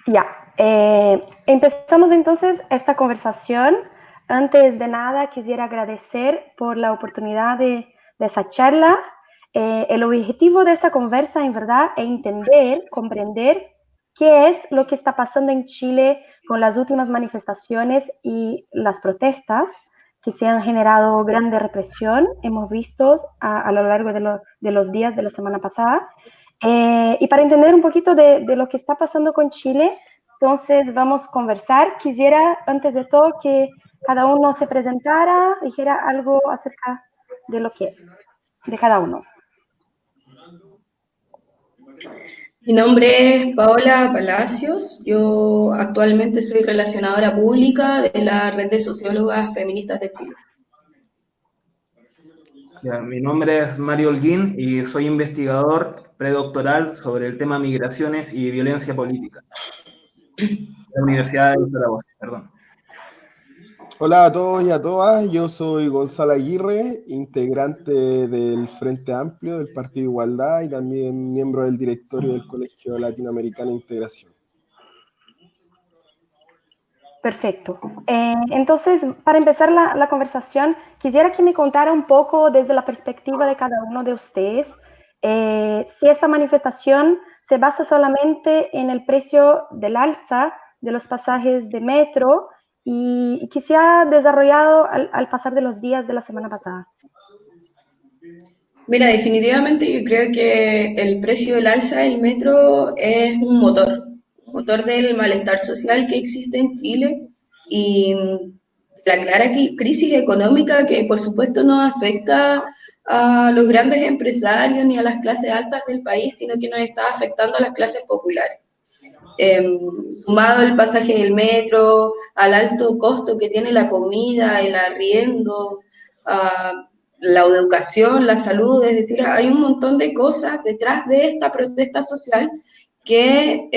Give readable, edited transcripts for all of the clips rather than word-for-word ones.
Ya, empezamos entonces esta conversación. Antes de nada, quisiera agradecer por la oportunidad de esa charla. El objetivo de esa conversa, en verdad, es entender, comprender qué es lo que está pasando en Chile con las últimas manifestaciones y las protestas que se han generado grande represión. Hemos visto a lo largo de los días de la semana pasada. Y para entender un poquito de lo que está pasando con Chile, entonces vamos a conversar. Quisiera, antes de todo, que cada uno se presentara, dijera algo acerca de lo que es, de cada uno. Mi nombre es Paola Palacios, yo actualmente soy relacionadora pública de la Red de Sociólogas Feministas de Chile. Ya, mi nombre es Mario Holguín y soy investigador predoctoral sobre el tema migraciones y violencia política de la Universidad de Zaragoza, perdón. Hola a todos y a todas, yo soy Gonzalo Aguirre, integrante del Frente Amplio del Partido Igualdad y también miembro del directorio del Colegio Latinoamericano de Integración. Perfecto. Entonces, para empezar la conversación, quisiera que me contara un poco desde la perspectiva de cada uno de ustedes, si esta manifestación se basa solamente en el precio del alza de los pasajes de metro y que se ha desarrollado al pasar de los días de la semana pasada. Mira, definitivamente yo creo que el precio del alza del metro es un motor del malestar social que existe en Chile y la clara crisis económica que por supuesto no afecta a los grandes empresarios ni a las clases altas del país, sino que nos está afectando a las clases populares. Sumado el pasaje del metro, al alto costo que tiene la comida, el arriendo, la educación, la salud, es decir, hay un montón de cosas detrás de esta protesta social que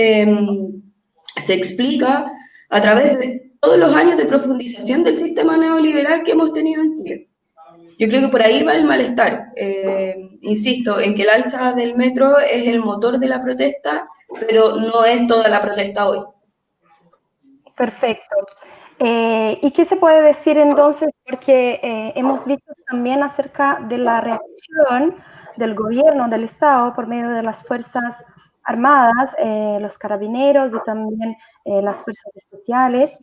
se explica a través de todos los años de profundización del sistema neoliberal que hemos tenido en Chile. Yo creo que por ahí va el malestar. Insisto en que el alza del metro es el motor de la protesta, pero no es toda la protesta hoy. Perfecto. ¿Y qué se puede decir entonces? Porque hemos visto también acerca de la reacción del gobierno, del Estado, por medio de las Fuerzas Armadas, los carabineros y también las fuerzas especiales.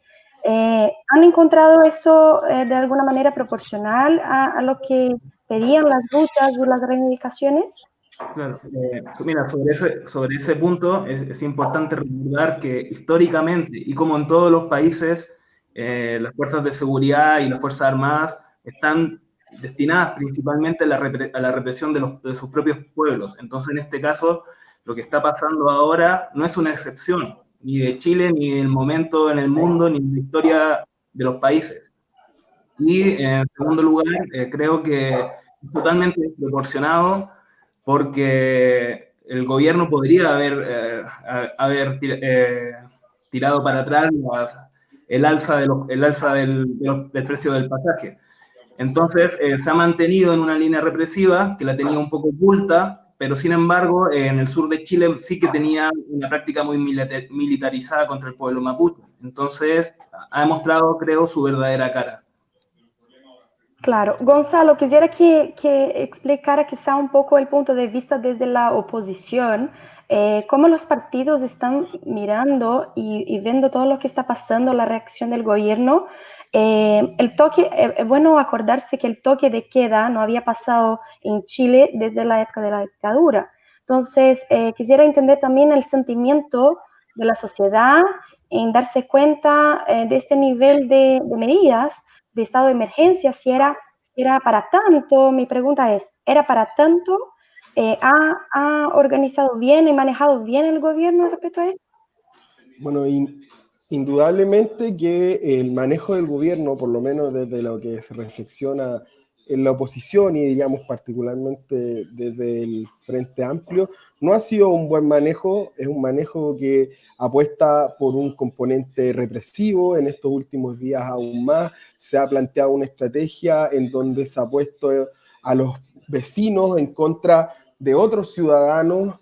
¿Han encontrado eso de alguna manera proporcional a lo que pedían las luchas o las reivindicaciones? Claro, mira, sobre ese punto es importante recordar que históricamente, y como en todos los países, las fuerzas de seguridad y las fuerzas armadas están destinadas principalmente a la represión de sus propios pueblos. Entonces, en este caso, lo que está pasando ahora no es una excepción, ni de Chile, ni del momento en el mundo, ni en la historia de los países. Y en segundo lugar, creo que es totalmente desproporcionado porque el gobierno podría haber tirado para atrás el alza, del precio del pasaje. Entonces, se ha mantenido en una línea represiva que la tenía un poco oculta, pero sin embargo, en el sur de Chile sí que tenía una práctica muy militarizada contra el pueblo mapuche. Entonces, ha demostrado, creo, su verdadera cara. Claro, Gonzalo, quisiera que explicara quizá un poco el punto de vista desde la oposición, cómo los partidos están mirando y viendo todo lo que está pasando, la reacción del gobierno. Es bueno acordarse que el toque de queda no había pasado en Chile desde la época de la dictadura. Entonces, quisiera entender también el sentimiento de la sociedad en darse cuenta de este nivel de medidas de estado de emergencia, si era para tanto. Mi pregunta es, ¿era para tanto? ¿Ha organizado bien y manejado bien el gobierno respecto a esto? Bueno, indudablemente que el manejo del gobierno, por lo menos desde lo que se reflexiona en la oposición y diríamos particularmente desde el Frente Amplio, no ha sido un buen manejo, es un manejo que apuesta por un componente represivo. En estos últimos días aún más se ha planteado una estrategia en donde se ha puesto a los vecinos en contra de otros ciudadanos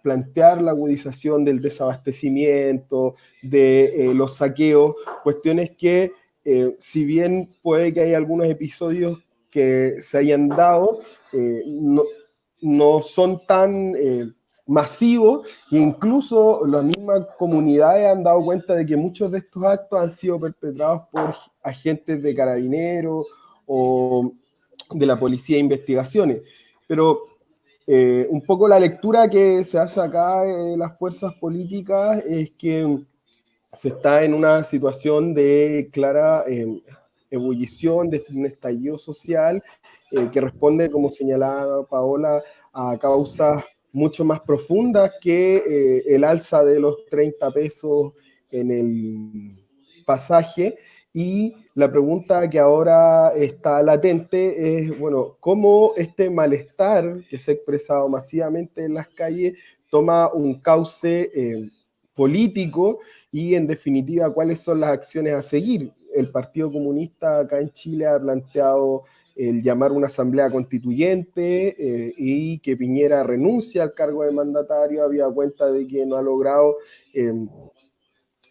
plantear la agudización del desabastecimiento, de los saqueos, cuestiones que si bien puede que haya algunos episodios que se hayan dado, no son tan masivos, e incluso las mismas comunidades han dado cuenta de que muchos de estos actos han sido perpetrados por agentes de carabineros o de la policía de investigaciones. Pero un poco la lectura que se hace acá de las fuerzas políticas es que se está en una situación de clara ebullición, de un estallido social que responde, como señalaba Paola, a causas mucho más profundas que el alza de los 30 pesos en el pasaje. Y la pregunta que ahora está latente es, bueno, ¿cómo este malestar que se ha expresado masivamente en las calles toma un cauce político y, en definitiva, cuáles son las acciones a seguir? El Partido Comunista acá en Chile ha planteado el llamar una asamblea constituyente y que Piñera renuncie al cargo de mandatario, había cuenta de que no ha logrado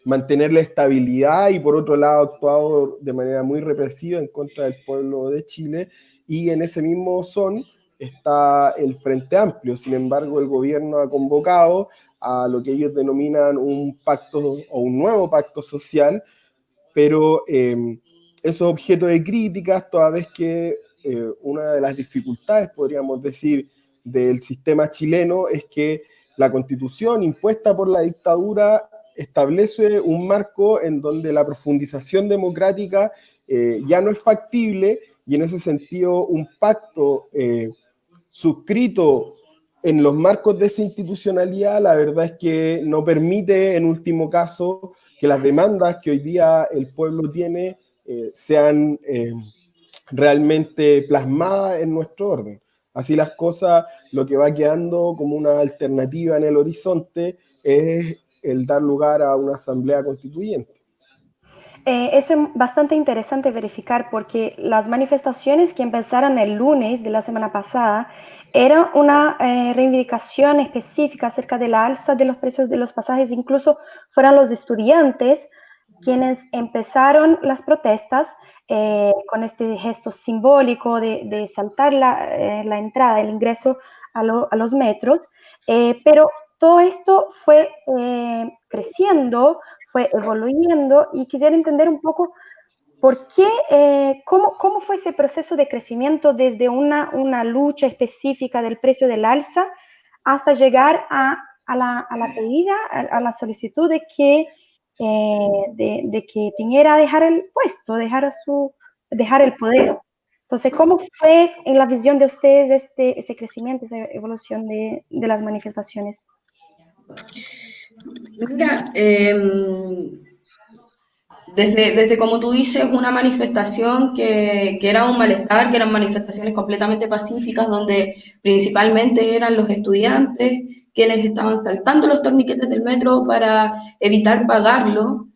mantener la estabilidad y por otro lado ha actuado de manera muy represiva en contra del pueblo de Chile, y en ese mismo son está el Frente Amplio. Sin embargo, el gobierno ha convocado a lo que ellos denominan un pacto o un nuevo pacto social, pero eso es objeto de críticas, toda vez que una de las dificultades, podríamos decir, del sistema chileno es que la Constitución impuesta por la dictadura establece un marco en donde la profundización democrática ya no es factible, y en ese sentido un pacto suscrito en los marcos de esa institucionalidad, la verdad es que no permite, en último caso, que las demandas que hoy día el pueblo tiene sean realmente plasmadas en nuestro orden. Así las cosas, lo que va quedando como una alternativa en el horizonte es el dar lugar a una asamblea constituyente. Eso es bastante interesante verificar, porque las manifestaciones que empezaron el lunes de la semana pasada eran una reivindicación específica acerca de la alza de los precios de los pasajes. Incluso fueron los estudiantes quienes empezaron las protestas con este gesto simbólico de saltar la entrada, el ingreso a los metros, pero todo esto fue creciendo, fue evoluyendo, y quisiera entender un poco por qué, cómo fue ese proceso de crecimiento desde una lucha específica del precio del alza hasta llegar a la pedida, a la solicitud de que Piñera dejara el puesto, dejara el poder. Entonces, ¿cómo fue en la visión de ustedes este crecimiento, esta evolución de las manifestaciones? Mira, desde como tú dices, una manifestación que era un malestar, que eran manifestaciones completamente pacíficas, donde principalmente eran los estudiantes quienes estaban saltando los torniquetes del metro para evitar pagarlo,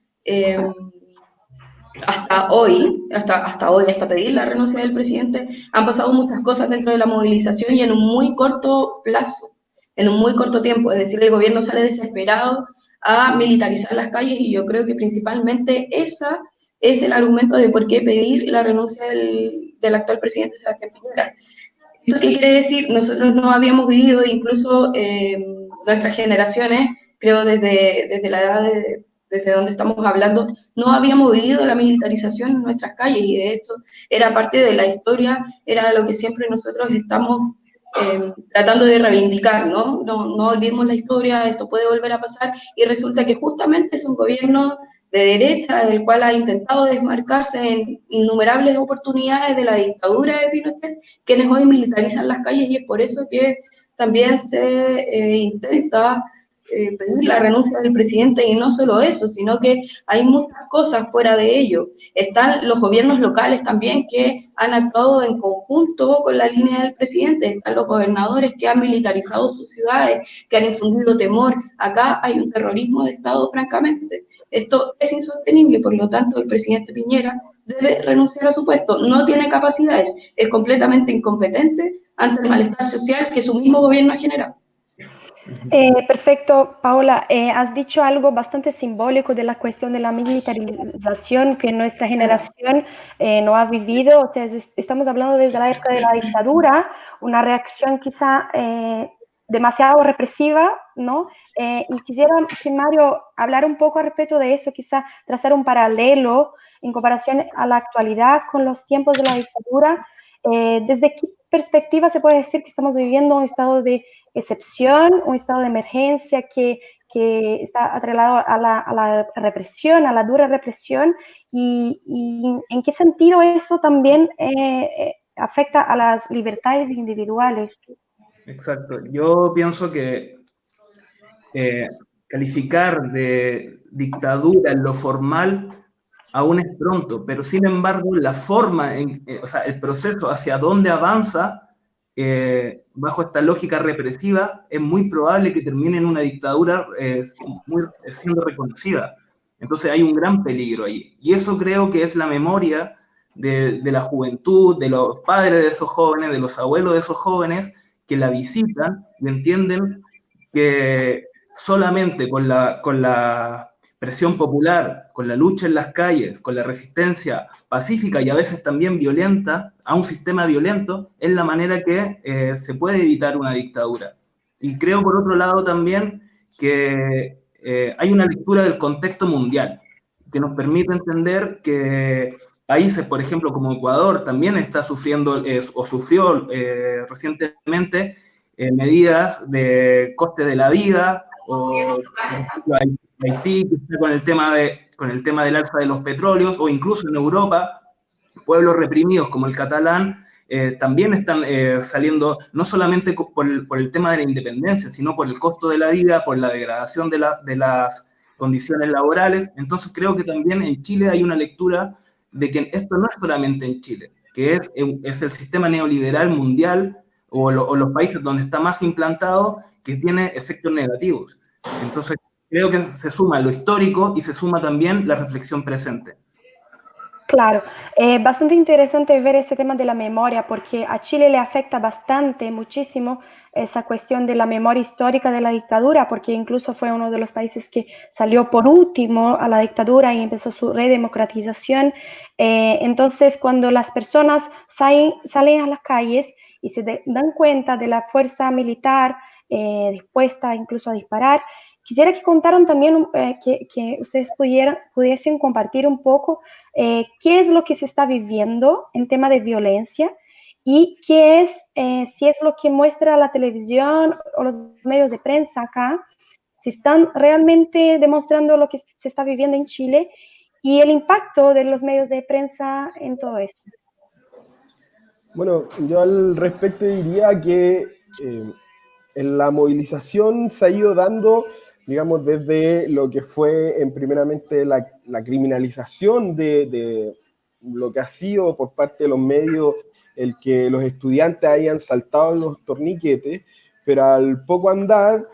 hasta hoy, hasta pedir la renuncia del presidente, han pasado muchas cosas dentro de la movilización y en un muy corto plazo, en un muy corto tiempo. Es decir, el gobierno sale desesperado a militarizar las calles, y yo creo que principalmente este es el argumento de por qué pedir la renuncia del actual presidente Sebastián Piñera. ¿Esto qué quiere decir? Nosotros no habíamos vivido, incluso nuestras generaciones, creo desde la edad desde donde estamos hablando, no habíamos vivido la militarización en nuestras calles, y de hecho era parte de la historia, era lo que siempre nosotros estamos tratando de reivindicar, ¿no? No olvidemos la historia, esto puede volver a pasar, y resulta que justamente es un gobierno de derecha, del cual ha intentado desmarcarse en innumerables oportunidades de la dictadura de Pinochet, quienes hoy militarizan las calles, y es por eso que también se intenta pedir la renuncia del presidente, y no solo eso, sino que hay muchas cosas fuera de ello. Están los gobiernos locales también que han actuado en conjunto con la línea del presidente, están los gobernadores que han militarizado sus ciudades, que han infundido temor. Acá hay un terrorismo de Estado, francamente. Esto es insostenible, por lo tanto el presidente Piñera debe renunciar a su puesto. No tiene capacidades, es completamente incompetente ante el malestar social que su mismo gobierno ha generado. Perfecto, Paola. Has dicho algo bastante simbólico de la cuestión de la militarización que nuestra generación no ha vivido. O sea, estamos hablando desde la época de la dictadura, una reacción quizá demasiado represiva, ¿no? Y quisiera, Mario, hablar un poco al respecto de eso, quizá trazar un paralelo en comparación a la actualidad con los tiempos de la dictadura. ¿Desde qué perspectiva se puede decir que estamos viviendo un estado de excepción, un estado de emergencia que está atrelado a la represión, a la dura represión? Y en qué sentido eso también afecta a las libertades individuales? Exacto. Yo pienso que calificar de dictadura en lo formal aún es pronto, pero sin embargo la forma, o sea, el proceso hacia dónde avanza bajo esta lógica represiva es muy probable que termine en una dictadura siendo reconocida. Entonces hay un gran peligro ahí. Y eso creo que es la memoria de la juventud, de los padres de esos jóvenes, de los abuelos de esos jóvenes, que la visitan y entienden que solamente con la presión popular, con la lucha en las calles, con la resistencia pacífica y a veces también violenta a un sistema violento, es la manera que se puede evitar una dictadura. Y creo, por otro lado, también que hay una lectura del contexto mundial que nos permite entender que países, por ejemplo, como Ecuador, también está sufriendo o sufrió recientemente medidas de coste de la vida, o por ejemplo, Haití, que está con el tema del alza de los petróleos, o incluso en Europa, pueblos reprimidos como el catalán también están saliendo, no solamente por el tema de la independencia, sino por el costo de la vida, por la degradación de las condiciones laborales. Entonces creo que también en Chile hay una lectura de que esto no es solamente en Chile, que es el sistema neoliberal mundial o los países donde está más implantado que tiene efectos negativos. Entonces creo que se suma lo histórico y se suma también la reflexión presente. Claro, bastante interesante ver este tema de la memoria porque a Chile le afecta bastante, muchísimo esa cuestión de la memoria histórica de la dictadura, porque incluso fue uno de los países que salió por último a la dictadura y empezó su redemocratización. Entonces, cuando las personas salen a las calles y se dan cuenta de la fuerza militar dispuesta incluso a disparar, quisiera que contaran también, que ustedes pudiesen compartir un poco qué es lo que se está viviendo en tema de violencia y qué es, si es lo que muestra la televisión o los medios de prensa acá, si están realmente demostrando lo que se está viviendo en Chile y el impacto de los medios de prensa en todo esto. Bueno, yo al respecto diría que en la movilización se ha ido dando, digamos, desde lo que fue primeramente la criminalización de lo que ha sido por parte de los medios el que los estudiantes hayan saltado los torniquetes, pero al poco andar,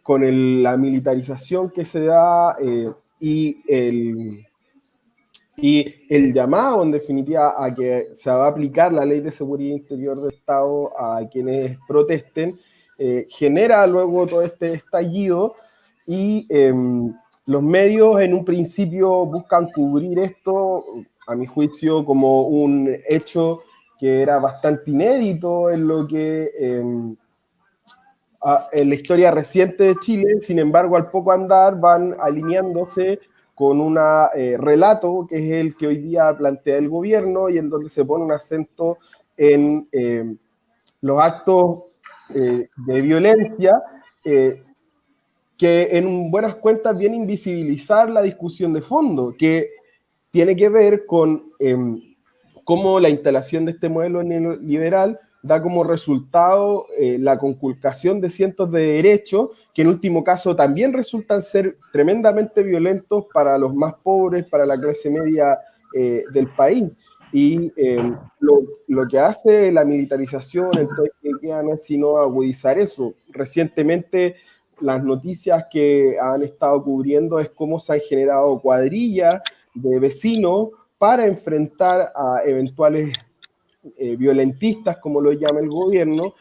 con la militarización que se da y el llamado, en definitiva, a que se va a aplicar la Ley de Seguridad Interior del Estado a quienes protesten, genera luego todo este estallido y los medios en un principio buscan cubrir esto, a mi juicio, como un hecho que era bastante inédito en lo que en la historia reciente de Chile. Sin embargo, al poco andar van alineándose con un relato que es el que hoy día plantea el gobierno y en donde se pone un acento en los actos de violencia que en buenas cuentas viene a invisibilizar la discusión de fondo, que tiene que ver con cómo la instalación de este modelo neoliberal da como resultado la conculcación de cientos de derechos que en último caso también resultan ser tremendamente violentos para los más pobres, para la clase media del país. Y lo que hace la militarización, el toque que queda, no es sino agudizar eso. Recientemente las noticias que han estado cubriendo es cómo se han generado cuadrillas de vecinos para enfrentar a eventuales violentistas, como lo llama el gobierno,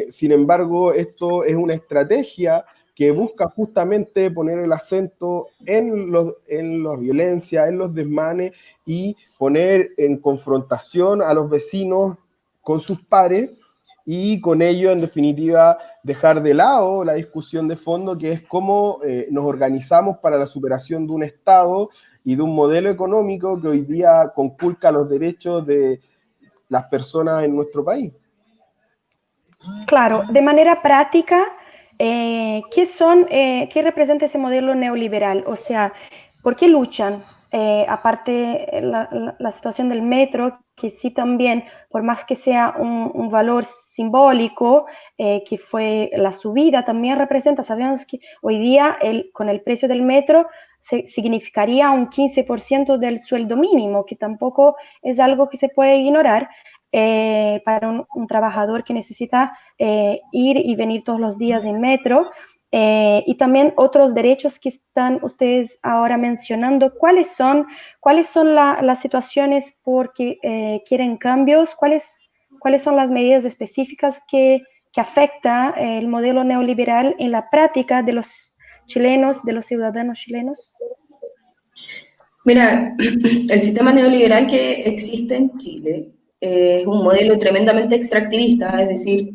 Sin embargo, esto es una estrategia que busca justamente poner el acento en la violencia, en los desmanes y poner en confrontación a los vecinos con sus pares y con ello, en definitiva, dejar de lado la discusión de fondo, que es cómo nos organizamos para la superación de un Estado y de un modelo económico que hoy día conculca los derechos de las personas en nuestro país. Claro, de manera práctica, ¿qué representa ese modelo neoliberal? O sea, ¿por qué luchan? Aparte, la situación del metro, que sí también, por más que sea un valor simbólico, que fue la subida, también representa, sabemos que hoy día con el precio del metro significaría un 15% del sueldo mínimo, que tampoco es algo que se puede ignorar. Para un trabajador que necesita ir y venir todos los días en metro, y también otros derechos que están ustedes ahora mencionando. ¿Cuáles son las situaciones porque quieren cambios? ¿Cuáles son las medidas específicas que afecta el modelo neoliberal en la práctica de los chilenos, de los ciudadanos chilenos? Mira, el sistema neoliberal que existe en Chile es un modelo tremendamente extractivista, es decir,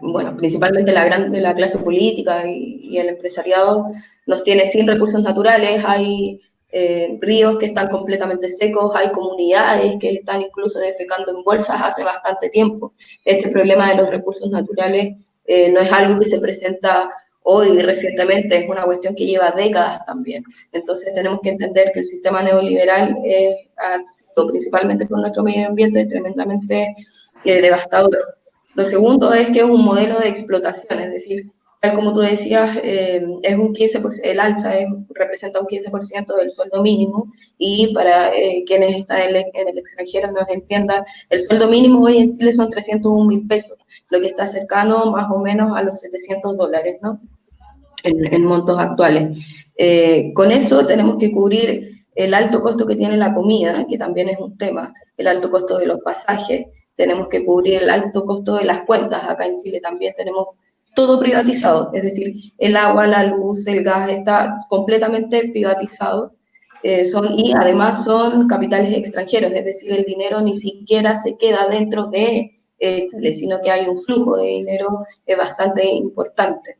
bueno, principalmente la clase política y el empresariado nos tiene sin recursos naturales, hay ríos que están completamente secos, hay comunidades que están incluso defecando en bolsas hace bastante tiempo. Este problema de los recursos naturales no es algo que se presenta hoy recientemente, es una cuestión que lleva décadas también. Entonces tenemos que entender que el sistema neoliberal ha sido, principalmente por nuestro medio ambiente, tremendamente devastador. Lo segundo es que es un modelo de explotación, es decir, tal como tú decías, es un 15%, el alza representa un 15% del sueldo mínimo, y para quienes están en el extranjero nos entiendan, el sueldo mínimo hoy en Chile son 301.000 pesos, lo que está cercano más o menos a los $700, ¿no? En montos actuales. Con esto tenemos que cubrir el alto costo que tiene la comida, que también es un tema, el alto costo de los pasajes, tenemos que cubrir el alto costo de las cuentas. Acá en Chile también tenemos todo privatizado, es decir, el agua, la luz, el gas está completamente privatizado, y además son capitales extranjeros, es decir, el dinero ni siquiera se queda dentro de Chile, sino que hay un flujo de dinero bastante importante.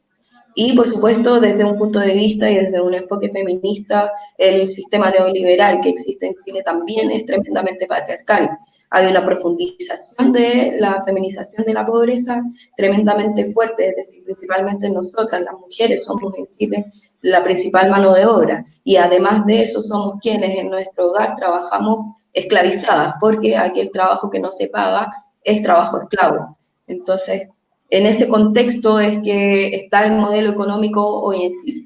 Y, por supuesto, desde un punto de vista y desde un enfoque feminista, el sistema neoliberal que existe en Chile también es tremendamente patriarcal. Hay una profundización de la feminización de la pobreza tremendamente fuerte, es decir, principalmente nosotras, las mujeres, somos en Chile la principal mano de obra. Y además de eso, somos quienes en nuestro hogar trabajamos esclavizadas, porque aquel trabajo que no se paga es trabajo esclavo. Entonces, en ese contexto es que está el modelo económico hoy en día.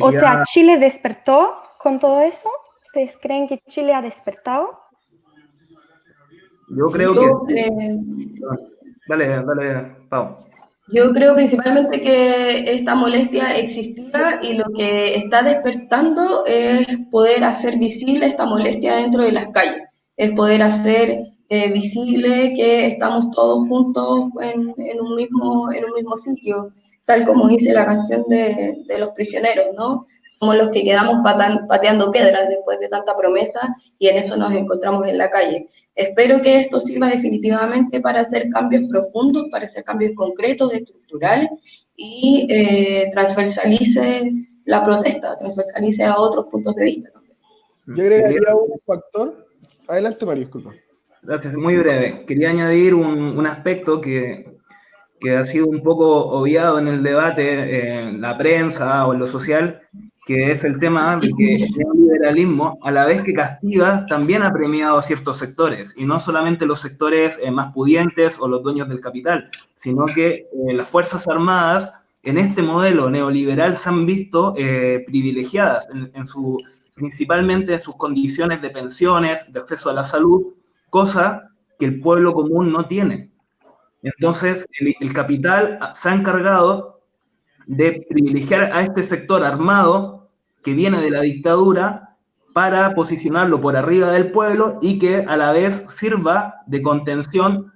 O sea, ¿Chile despertó con todo eso? ¿Ustedes creen que Chile ha despertado? Yo creo que... Dale, Pau. Yo creo principalmente que esta molestia existía y lo que está despertando es poder hacer visible esta molestia dentro de las calles, es poder hacer visible que estamos todos juntos en un mismo sitio, tal como dice la canción de Los Prisioneros, ¿no? Somos los que quedamos pateando piedras después de tanta promesa, y en esto nos encontramos en la calle. Espero que esto sirva definitivamente para hacer cambios profundos, para hacer cambios concretos, estructurales, y transversalice la protesta, transversalice a otros puntos de vista también. Yo agregaría un factor. Adelante, Mario, disculpa. Gracias, muy breve. Quería añadir un aspecto que ha sido un poco obviado en el debate, en la prensa o en lo social, que es el tema de que el neoliberalismo, a la vez que castiga, también ha premiado a ciertos sectores, y no solamente los sectores más pudientes o los dueños del capital, sino que las Fuerzas Armadas en este modelo neoliberal se han visto privilegiadas, principalmente en sus condiciones de pensiones, de acceso a la salud, cosa que el pueblo común no tiene. Entonces, el capital se ha encargado de privilegiar a este sector armado que viene de la dictadura para posicionarlo por arriba del pueblo y que a la vez sirva de contención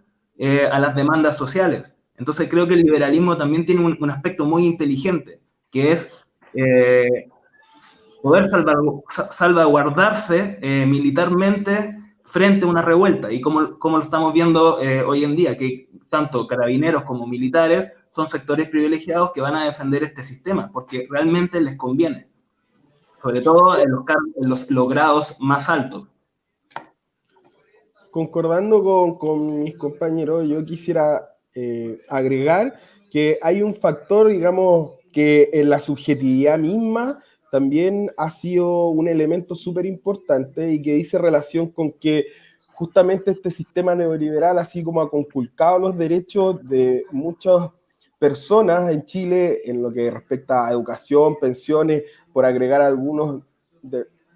a las demandas sociales. Entonces creo que el liberalismo también tiene un aspecto muy inteligente, que es poder salvaguardarse militarmente frente a una revuelta, y como lo estamos viendo hoy en día, que tanto carabineros como militares son sectores privilegiados que van a defender este sistema, porque realmente les conviene, sobre todo en los grados más altos. Concordando con mis compañeros, yo quisiera agregar que hay un factor, digamos, que en la subjetividad misma también ha sido un elemento súper importante y que dice relación con que justamente este sistema neoliberal, así como ha conculcado los derechos de muchas personas en Chile en lo que respecta a educación, pensiones, por agregar algunos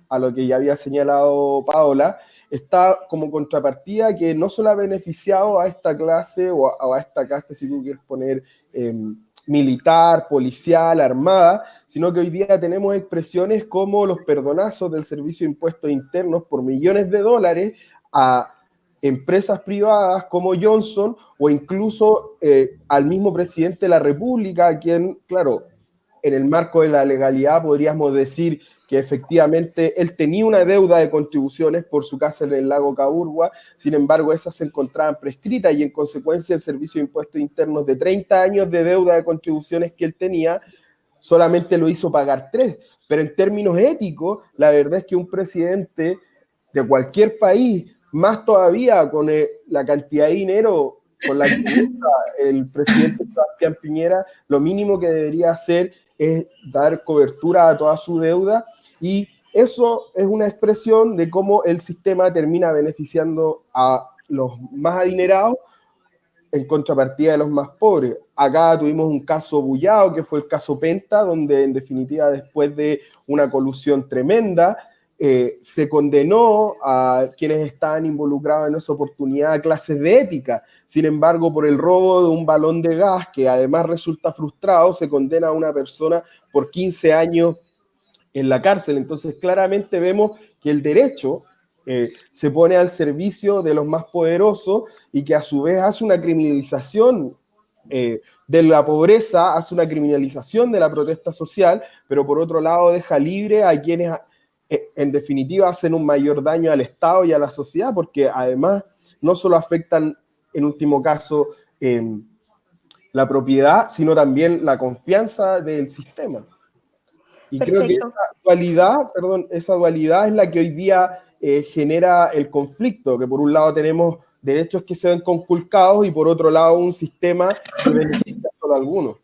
a lo que ya había señalado Paola, está como contrapartida que no solo ha beneficiado a esta clase o a esta casta, si tú quieres poner militar, policial, armada, sino que hoy día tenemos expresiones como los perdonazos del Servicio de Impuestos Internos por millones de dólares a empresas privadas como Johnson o incluso al mismo presidente de la República, a quien, claro, en el marco de la legalidad podríamos decir que efectivamente él tenía una deuda de contribuciones por su casa en el lago Caburgua, sin embargo esas se encontraban prescritas y en consecuencia el Servicio de Impuestos Internos de 30 años de deuda de contribuciones que él tenía, solamente lo hizo pagar 3. Pero en términos éticos, la verdad es que un presidente de cualquier país, más todavía con la cantidad de dinero con la que usa el presidente Sebastián Piñera, lo mínimo que debería hacer es dar cobertura a toda su deuda, y eso es una expresión de cómo el sistema termina beneficiando a los más adinerados en contrapartida de los más pobres. Acá tuvimos un caso bullado, que fue el caso Penta, donde en definitiva después de una colusión tremenda, se condenó a quienes estaban involucrados en esa oportunidad a clases de ética. Sin embargo, por el robo de un balón de gas, que además resulta frustrado, se condena a una persona por 15 años en la cárcel. Entonces, claramente vemos que el derecho se pone al servicio de los más poderosos y que a su vez hace una criminalización de la pobreza, hace una criminalización de la protesta social, pero por otro lado deja libre a quienes en definitiva hacen un mayor daño al Estado y a la sociedad, porque además no solo afectan en último caso la propiedad, sino también la confianza del sistema. Y Perfecto. creo que esa dualidad es la que hoy día genera el conflicto, que por un lado tenemos derechos que se ven conculcados y por otro lado un sistema que beneficia solo a algunos.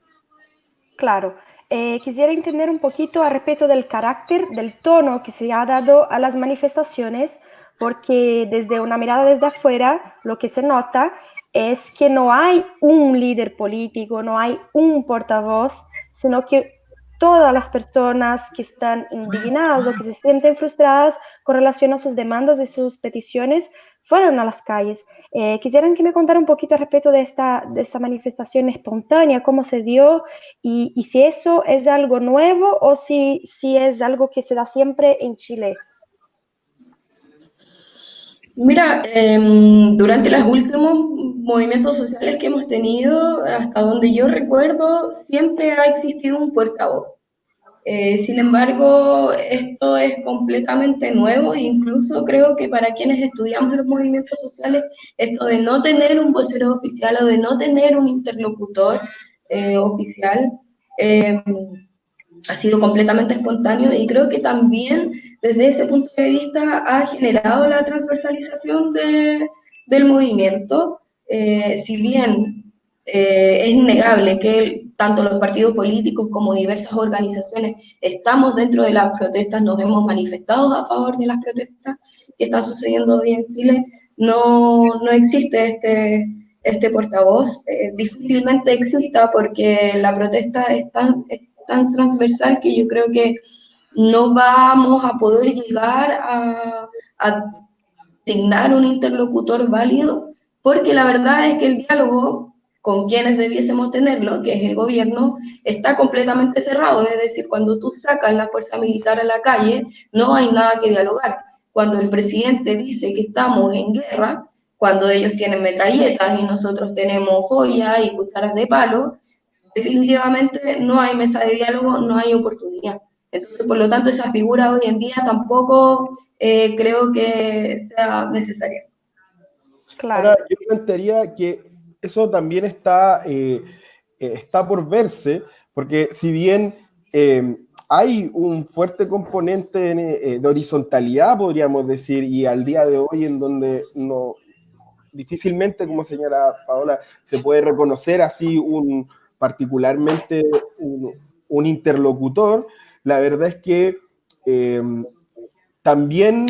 Claro. Quisiera entender un poquito al respecto del carácter, del tono que se ha dado a las manifestaciones, porque desde una mirada desde afuera lo que se nota es que no hay un líder político, no hay un portavoz, sino que todas las personas que están indignadas o que se sienten frustradas con relación a sus demandas y sus peticiones fueron a las calles. Quisieran que me contara un poquito al respecto de esta manifestación espontánea, cómo se dio y si eso es algo nuevo o si es algo que se da siempre en Chile. Mira, durante los últimos movimientos sociales que hemos tenido, hasta donde yo recuerdo, siempre ha existido un portavoz. Sin embargo, esto es completamente nuevo e incluso creo que para quienes estudiamos los movimientos sociales, esto de no tener un vocero oficial o de no tener un interlocutor oficial ha sido completamente espontáneo y creo que también desde este punto de vista ha generado la transversalización del movimiento. Si bien es innegable que tanto los partidos políticos como diversas organizaciones estamos dentro de las protestas, nos hemos manifestado a favor de las protestas que están sucediendo hoy en Chile, no existe este portavoz, difícilmente exista porque la protesta es tan transversal que yo creo que no vamos a poder llegar a designar un interlocutor válido, porque la verdad es que el diálogo con quienes debiésemos tenerlo, que es el gobierno, está completamente cerrado. Es decir, cuando tú sacas la fuerza militar a la calle, no hay nada que dialogar. Cuando el presidente dice que estamos en guerra, cuando ellos tienen metralletas y nosotros tenemos joyas y cucharas de palo, definitivamente no hay mesa de diálogo, no hay oportunidad. Entonces, por lo tanto, esa figura hoy en día tampoco creo que sea necesaria. Claro. Ahora, yo plantearía que eso también está por verse, porque si bien hay un fuerte componente de horizontalidad, podríamos decir, y al día de hoy en donde no difícilmente, como señala Paola, se puede reconocer así particularmente un interlocutor, la verdad es que también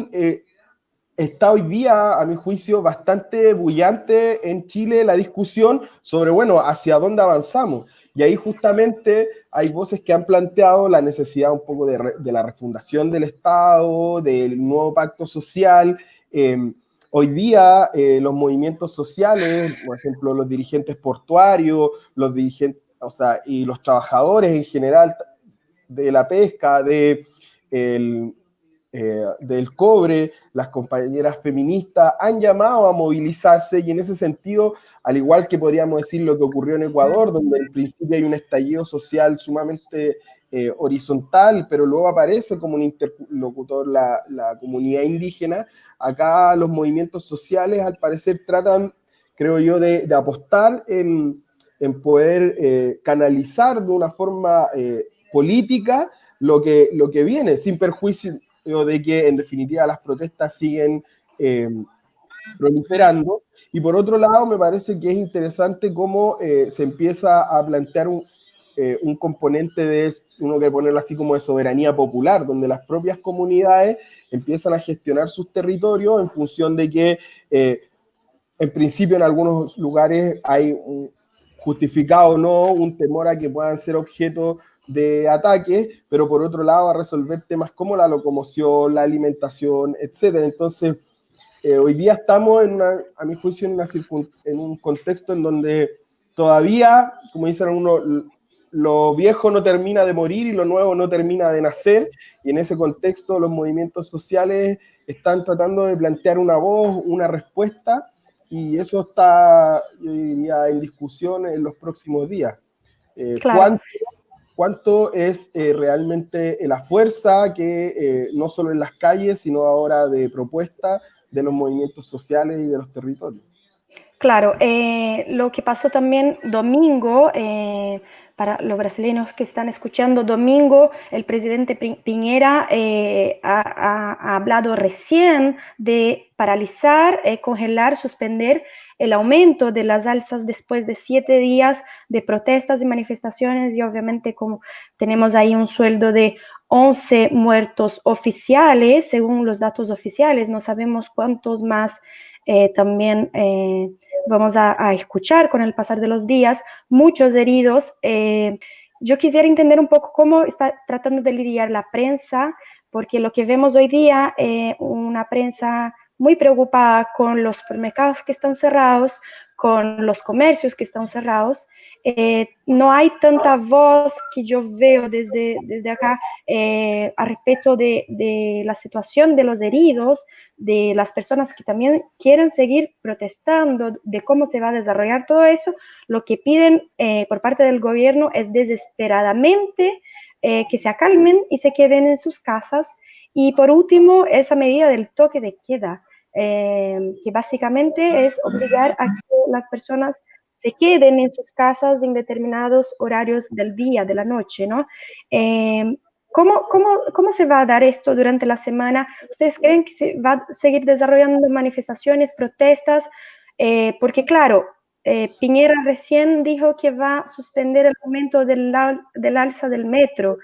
está hoy día, a mi juicio, bastante bullante en Chile la discusión sobre, bueno, hacia dónde avanzamos. Y ahí justamente hay voces que han planteado la necesidad un poco de la refundación del Estado, del nuevo pacto social. Hoy día los movimientos sociales, por ejemplo, los dirigentes portuarios, los dirigentes, o sea, y los trabajadores en general de la pesca, del cobre, las compañeras feministas han llamado a movilizarse y en ese sentido, al igual que podríamos decir lo que ocurrió en Ecuador, donde al principio hay un estallido social sumamente horizontal, pero luego aparece como un interlocutor la comunidad indígena, acá los movimientos sociales al parecer tratan, creo yo, de apostar en poder canalizar de una forma política lo que viene, sin perjuicio de que en definitiva las protestas siguen proliferando. Y por otro lado, me parece que es interesante cómo se empieza a plantear un componente de, uno que ponerlo así como de soberanía popular, donde las propias comunidades empiezan a gestionar sus territorios en función de que en principio en algunos lugares hay justificado o no un temor a que puedan ser objeto de ataques, pero por otro lado a resolver temas como la locomoción, la alimentación, etc. Entonces, hoy día estamos, a mi juicio, en un contexto en donde todavía, como dicen algunos, lo viejo no termina de morir y lo nuevo no termina de nacer, y en ese contexto los movimientos sociales están tratando de plantear una voz, una respuesta, y eso está, yo diría, en discusión en los próximos días. Claro. ¿Cuánto es realmente la fuerza que no solo en las calles, sino ahora de propuesta de los movimientos sociales y de los territorios? Claro, lo que pasó también domingo, para los brasileños que están escuchando, domingo el presidente Piñera ha hablado recién de paralizar, congelar, suspender el aumento de las alzas después de 7 días de protestas y manifestaciones, y obviamente como tenemos ahí un sueldo de 11 muertos oficiales, según los datos oficiales, no sabemos cuántos más también vamos a escuchar con el pasar de los días, muchos heridos. Yo quisiera entender un poco cómo está tratando de lidiar la prensa, porque lo que vemos hoy día es una prensa muy preocupada con los supermercados que están cerrados, con los comercios que están cerrados. No hay tanta voz que yo veo desde acá a respecto de la situación de los heridos, de las personas que también quieren seguir protestando, de cómo se va a desarrollar todo eso. Lo que piden por parte del gobierno es desesperadamente que se acalmen y se queden en sus casas. Y por último, esa medida del toque de queda, que básicamente es obligar a que las personas se queden en sus casas en determinados horarios del día, de la noche, ¿no? ¿Cómo se va a dar esto durante la semana? ¿Ustedes creen que se va a seguir desarrollando manifestaciones, protestas? Porque claro, Piñera recién dijo que va a suspender el aumento del alza del metro.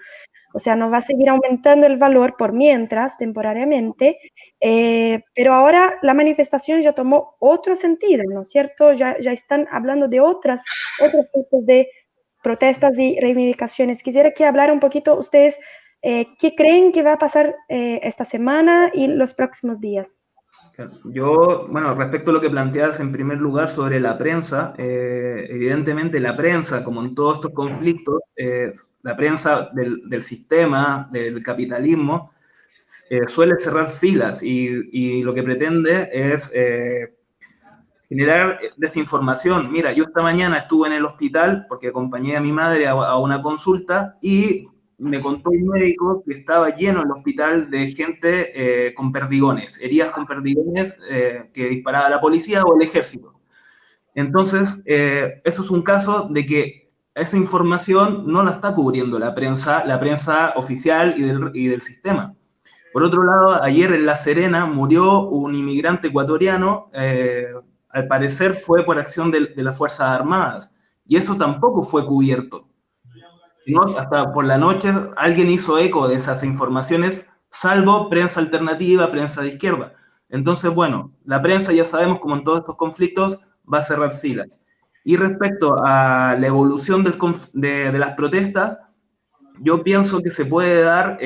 O sea, no va a seguir aumentando el valor por mientras, temporariamente, pero ahora la manifestación ya tomó otro sentido, ¿no es cierto? Ya están hablando de otros tipos de protestas y reivindicaciones. Quisiera que hablara un poquito ustedes qué creen que va a pasar esta semana y los próximos días. Yo, bueno, respecto a lo que planteas en primer lugar sobre la prensa, evidentemente la prensa, como en todos estos conflictos, la prensa del sistema, del capitalismo, suele cerrar filas y lo que pretende es generar desinformación. Mira, yo esta mañana estuve en el hospital porque acompañé a mi madre a una consulta y me contó un médico que estaba lleno el hospital de gente con perdigones, heridas con perdigones que disparaba la policía o el ejército. Entonces, eso es un caso de que esa información no la está cubriendo la prensa oficial y del sistema. Por otro lado, ayer en La Serena murió un inmigrante ecuatoriano, al parecer fue por acción de las Fuerzas Armadas, y eso tampoco fue cubierto. ¿No? Hasta por la noche alguien hizo eco de esas informaciones, salvo prensa alternativa, prensa de izquierda. Entonces, bueno, la prensa ya sabemos, como en todos estos conflictos, va a cerrar filas. Y respecto a la evolución de las protestas, yo pienso que se puede dar,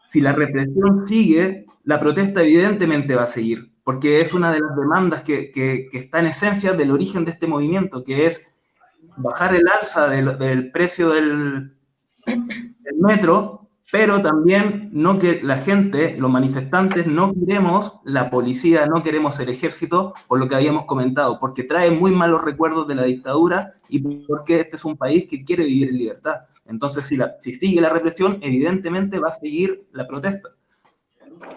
si la represión sigue, la protesta evidentemente va a seguir, porque es una de las demandas que está en esencia del origen de este movimiento, que es bajar el alza del precio del metro, pero también no que la gente, los manifestantes, no queremos la policía, no queremos el ejército, por lo que habíamos comentado, porque trae muy malos recuerdos de la dictadura y porque este es un país que quiere vivir en libertad. Entonces, si sigue la represión, evidentemente va a seguir la protesta.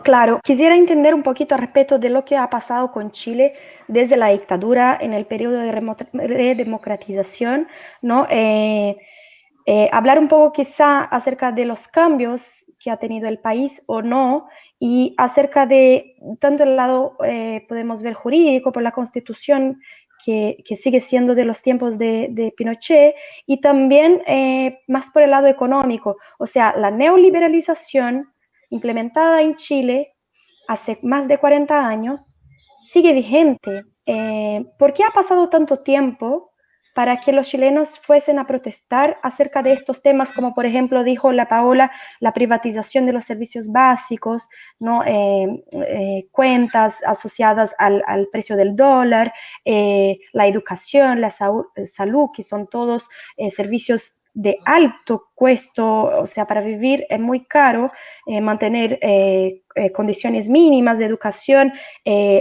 Claro, quisiera entender un poquito al respecto de lo que ha pasado con Chile desde la dictadura en el periodo de redemocratización, ¿no? Hablar un poco quizá acerca de los cambios que ha tenido el país o no, y acerca de tanto el lado, podemos ver jurídico, por la Constitución, que sigue siendo de los tiempos de Pinochet, y también más por el lado económico, o sea, la neoliberalización implementada en Chile hace más de 40 años, sigue vigente. ¿Por qué ha pasado tanto tiempo para que los chilenos fuesen a protestar acerca de estos temas, como por ejemplo dijo la Paola, la privatización de los servicios básicos, ¿no? Cuentas asociadas al precio del dólar, la educación, la salud, que son todos servicios de alto costo, o sea, para vivir es muy caro, mantener condiciones mínimas de educación,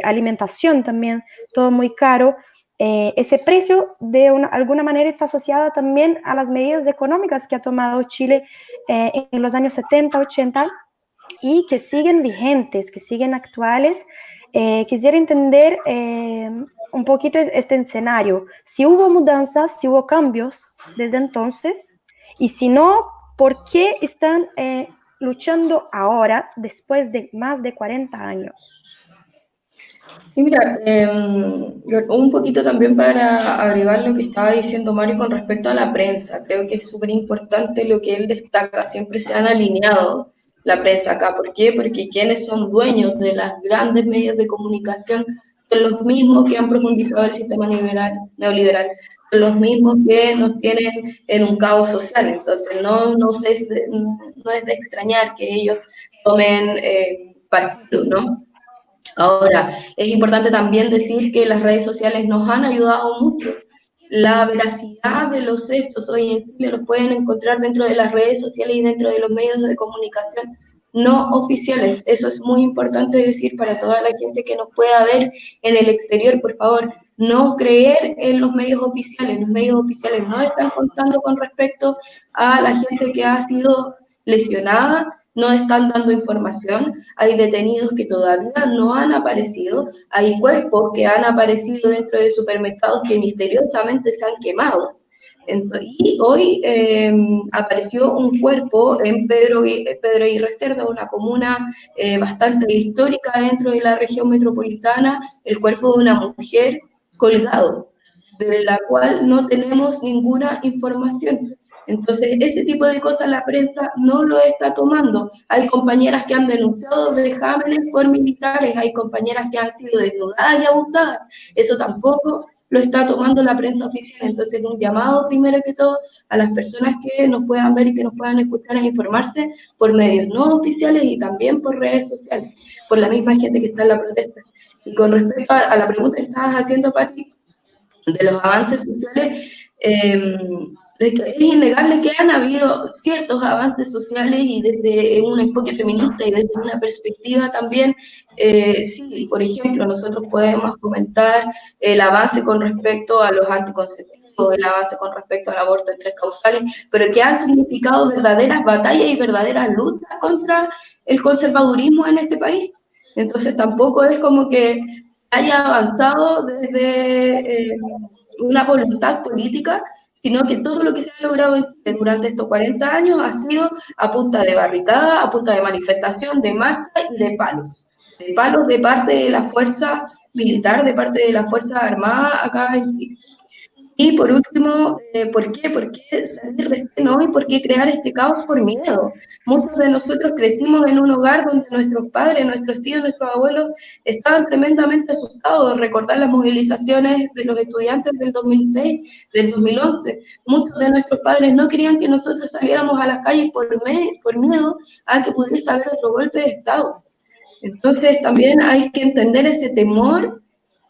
alimentación también, todo muy caro. Ese precio de alguna manera está asociado también a las medidas económicas que ha tomado Chile en los años 70, 80 y que siguen vigentes, que siguen actuales. Quisiera entender un poquito este escenario, si hubo mudanzas, si hubo cambios desde entonces, y si no, ¿por qué están luchando ahora, después de más de 40 años? Sí, mira, un poquito también para agregar lo que estaba diciendo Mario con respecto a la prensa. Creo que es súper importante lo que él destaca, siempre se han alineado la prensa acá. ¿Por qué? Porque quienes son dueños de las grandes medios de comunicación son los mismos que han profundizado el sistema neoliberal, son los mismos que nos tienen en un caos social. Entonces, no es de extrañar que ellos tomen partido, ¿no? Ahora, es importante también decir que las redes sociales nos han ayudado mucho. La veracidad de los hechos hoy en Chile los pueden encontrar dentro de las redes sociales y dentro de los medios de comunicación no oficiales. Eso es muy importante decir para toda la gente que nos pueda ver en el exterior, por favor. No creer en los medios oficiales. Los medios oficiales no están contando con respecto a la gente que ha sido lesionada, no están dando información, hay detenidos que todavía no han aparecido, hay cuerpos que han aparecido dentro de supermercados que misteriosamente se han quemado. Y hoy apareció un cuerpo en Pedro Aguirre Cerda, una comuna bastante histórica dentro de la región metropolitana, el cuerpo de una mujer colgado, de la cual no tenemos ninguna información. Entonces, ese tipo de cosas la prensa no lo está tomando. Hay compañeras que han denunciado vejámenes por militares, hay compañeras que han sido desnudadas y abusadas. Eso tampoco lo está tomando la prensa oficial. Entonces, un llamado primero que todo a las personas que nos puedan ver y que nos puedan escuchar e informarse por medios no oficiales y también por redes sociales, por la misma gente que está en la protesta. Y con respecto a la pregunta que estabas haciendo, Pati, de los avances sociales, Es innegable que han habido ciertos avances sociales y desde un enfoque feminista y desde una perspectiva también, sí, por ejemplo, nosotros podemos comentar el avance con respecto a los anticonceptivos, el avance con respecto al aborto en 3 causales, pero que han significado verdaderas batallas y verdaderas luchas contra el conservadurismo en este país. Entonces tampoco es como que haya avanzado desde una voluntad política, sino que todo lo que se ha logrado durante estos 40 años ha sido a punta de barricada, a punta de manifestación, de marcha y de palos de parte de la fuerza militar, de parte de las Fuerzas Armadas acá en Chile. Y por último, ¿por qué? ¿Por qué salir recién hoy? ¿Por qué crear este caos por miedo? Muchos de nosotros crecimos en un hogar donde nuestros padres, nuestros tíos, nuestros abuelos estaban tremendamente asustados. Recordar las movilizaciones de los estudiantes del 2006, del 2011. Muchos de nuestros padres no querían que nosotros saliéramos a las calles por miedo a que pudiese haber otro golpe de Estado. Entonces también hay que entender ese temor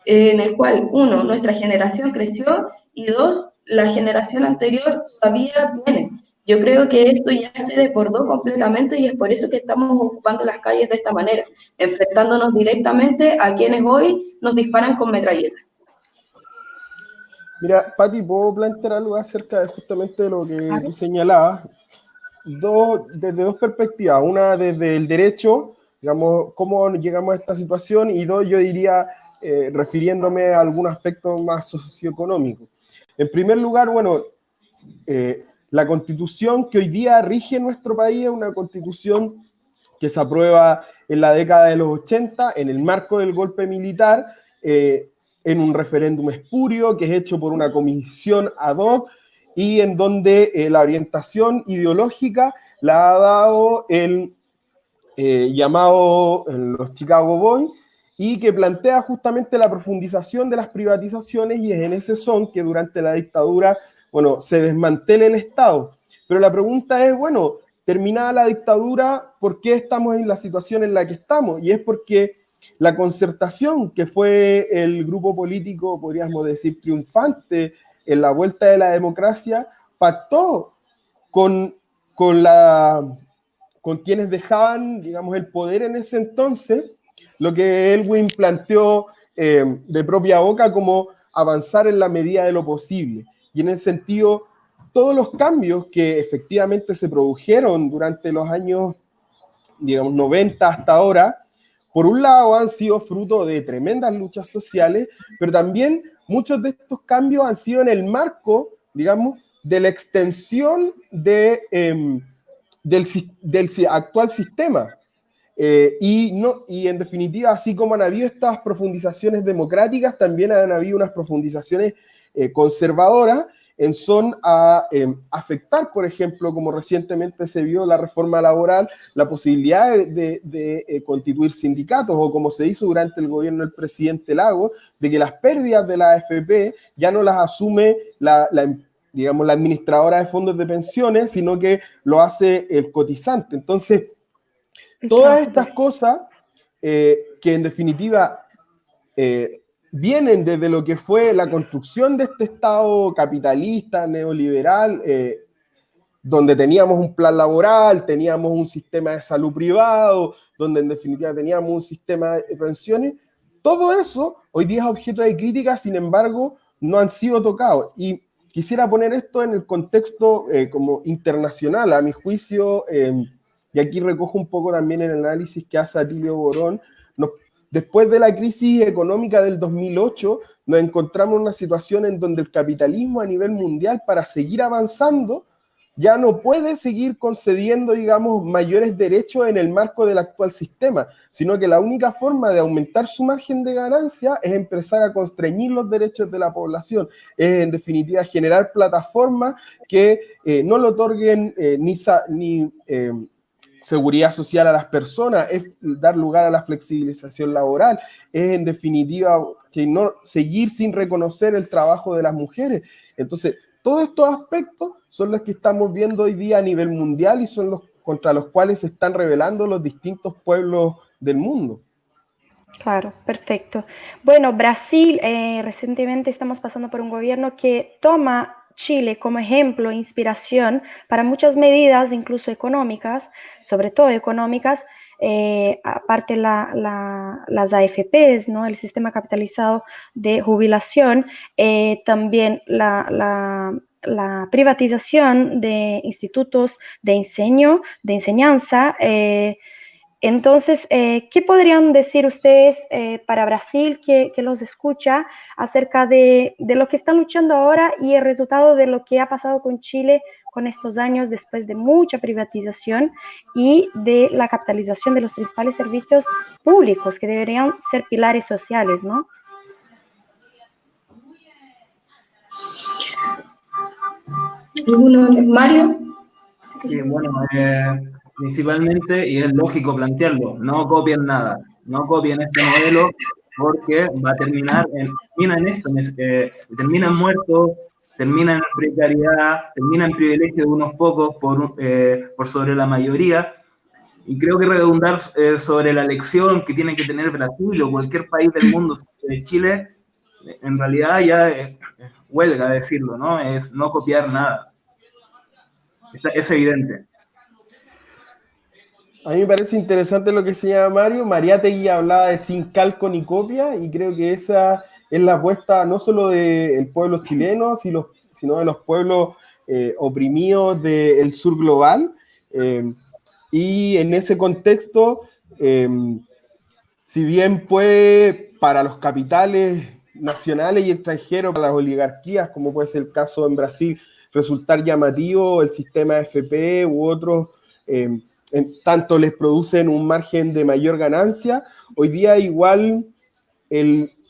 en el cual, uno, nuestra generación creció y dos, la generación anterior todavía tiene. Yo creo que esto ya se desbordó completamente y es por eso que estamos ocupando las calles de esta manera, enfrentándonos directamente a quienes hoy nos disparan con metralletas. Mira, Pati, ¿puedo plantear algo acerca de justamente lo que tú señalabas? Desde dos perspectivas. Una desde el derecho, digamos, cómo llegamos a esta situación, y dos, yo diría, refiriéndome a algún aspecto más socioeconómico. En primer lugar, bueno, la constitución que hoy día rige nuestro país es una constitución que se aprueba en la década de los 80, en el marco del golpe militar, en un referéndum espurio que es hecho por una comisión ad hoc y en donde la orientación ideológica la ha dado el llamado los Chicago Boys, y que plantea justamente la profundización de las privatizaciones, y es en ese son que durante la dictadura, bueno, se desmantela el Estado. Pero la pregunta es, bueno, terminada la dictadura, ¿por qué estamos en la situación en la que estamos? Y es porque la Concertación, que fue el grupo político, podríamos decir, triunfante en la vuelta de la democracia, pactó con quienes dejaban, digamos, el poder en ese entonces, lo que Elwin planteó de propia boca como avanzar en la medida de lo posible. Y en ese sentido, todos los cambios que efectivamente se produjeron durante los años, digamos, 90 hasta ahora, por un lado han sido fruto de tremendas luchas sociales, pero también muchos de estos cambios han sido en el marco, digamos, de la extensión del actual sistema. Y en definitiva, así como han habido estas profundizaciones democráticas, también han habido unas profundizaciones conservadoras en son a afectar, por ejemplo, como recientemente se vio la reforma laboral, la posibilidad de constituir sindicatos, o como se hizo durante el gobierno del presidente Lagos, de que las pérdidas de la AFP ya no las asume digamos, la administradora de fondos de pensiones, sino que lo hace el cotizante. Entonces, todas estas cosas que en definitiva vienen desde lo que fue la construcción de este Estado capitalista, neoliberal, donde teníamos un plan laboral, teníamos un sistema de salud privado, donde en definitiva teníamos un sistema de pensiones. Todo eso hoy día es objeto de crítica, sin embargo, no han sido tocados. Y quisiera poner esto en el contexto como internacional, a mi juicio, y aquí recojo un poco también el análisis que hace Atilio Borón. Después de la crisis económica del 2008, nos encontramos en una situación en donde el capitalismo a nivel mundial, para seguir avanzando, ya no puede seguir concediendo, digamos, mayores derechos en el marco del actual sistema, sino que la única forma de aumentar su margen de ganancia es empezar a constreñir los derechos de la población, es en definitiva generar plataformas que no le otorguen ni seguridad social a las personas, es dar lugar a la flexibilización laboral, es en definitiva que no seguir sin reconocer el trabajo de las mujeres. Entonces, todos estos aspectos son los que estamos viendo hoy día a nivel mundial y son los contra los cuales se están rebelando los distintos pueblos del mundo. Claro, perfecto. Bueno, Brasil, recientemente estamos pasando por un gobierno que toma Chile como ejemplo, inspiración para muchas medidas, incluso económicas, sobre todo económicas, aparte las AFPs, ¿no? El sistema capitalizado de jubilación, también la privatización de institutos de enseñanza. Entonces, ¿qué podrían decir ustedes para Brasil que los escucha acerca de lo que están luchando ahora y el resultado de lo que ha pasado con Chile con estos años después de mucha privatización y de la capitalización de los principales servicios públicos que deberían ser pilares sociales, ¿no? Mario. Sí, bueno, principalmente, y es lógico plantearlo, no copien nada, no copien este modelo porque va a termina en esto, termina en muertos, termina en precariedad, termina en privilegio de unos pocos por sobre la mayoría. Y creo que redundar sobre la lección que tiene que tener Brasil o cualquier país del mundo de Chile, en realidad ya es huelga decirlo, ¿no? Es no copiar nada. Es evidente. A mí me parece interesante lo que señala Mario. Mariátegui hablaba de sin calco ni copia, y creo que esa es la apuesta no solo del pueblo chileno, sino de los pueblos oprimidos del sur global. Y en ese contexto, si bien puede para los capitales nacionales y extranjeros, para las oligarquías, como puede ser el caso en Brasil, resultar llamativo el sistema FP u otros, tanto les producen un margen de mayor ganancia. Hoy día igual,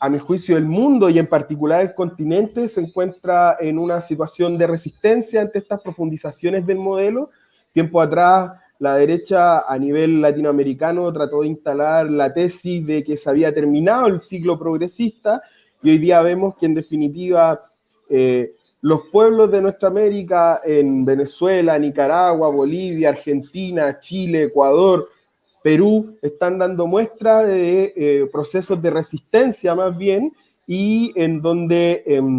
a mi juicio, el mundo y en particular el continente se encuentra en una situación de resistencia ante estas profundizaciones del modelo. Tiempo atrás, la derecha a nivel latinoamericano trató de instalar la tesis de que se había terminado el ciclo progresista, y hoy día vemos que en definitiva los pueblos de nuestra América, en Venezuela, Nicaragua, Bolivia, Argentina, Chile, Ecuador, Perú, están dando muestra de procesos de resistencia más bien, y en donde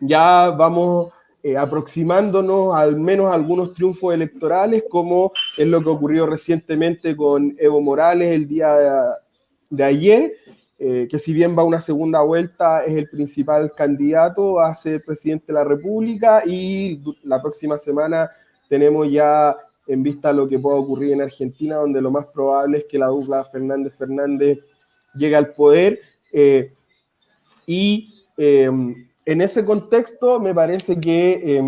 ya vamos aproximándonos al menos a algunos triunfos electorales, como es lo que ocurrió recientemente con Evo Morales el día de ayer, que si bien va a una segunda vuelta, es el principal candidato a ser presidente de la República, y la próxima semana tenemos ya en vista lo que pueda ocurrir en Argentina, donde lo más probable es que la dupla Fernández llegue al poder. En ese contexto me parece que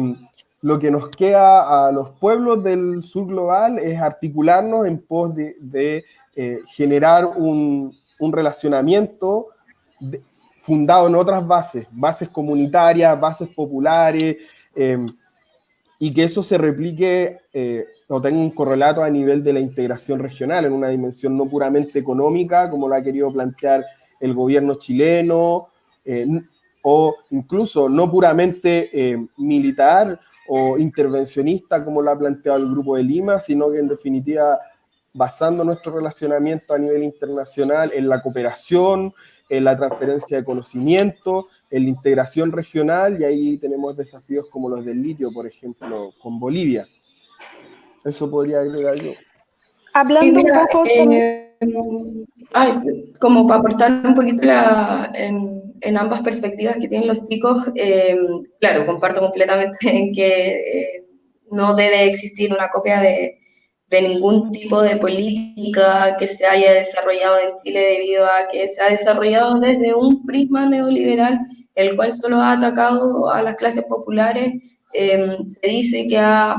lo que nos queda a los pueblos del sur global es articularnos en pos de generar un relacionamiento fundado en otras bases comunitarias, bases populares, y que eso se replique o tenga un correlato a nivel de la integración regional, en una dimensión no puramente económica, como lo ha querido plantear el gobierno chileno, o incluso no puramente militar o intervencionista, como lo ha planteado el Grupo de Lima, sino que en definitiva basando nuestro relacionamiento a nivel internacional en la cooperación, en la transferencia de conocimiento, en la integración regional, y ahí tenemos desafíos como los del litio, por ejemplo, con Bolivia. Eso podría agregar yo. Hablando sí, mira, un poco como para aportar un poquito en ambas perspectivas que tienen los chicos, claro, comparto completamente en que no debe existir una copia de ningún tipo de política que se haya desarrollado en Chile, debido a que se ha desarrollado desde un prisma neoliberal, el cual solo ha atacado a las clases populares. Se dice que ha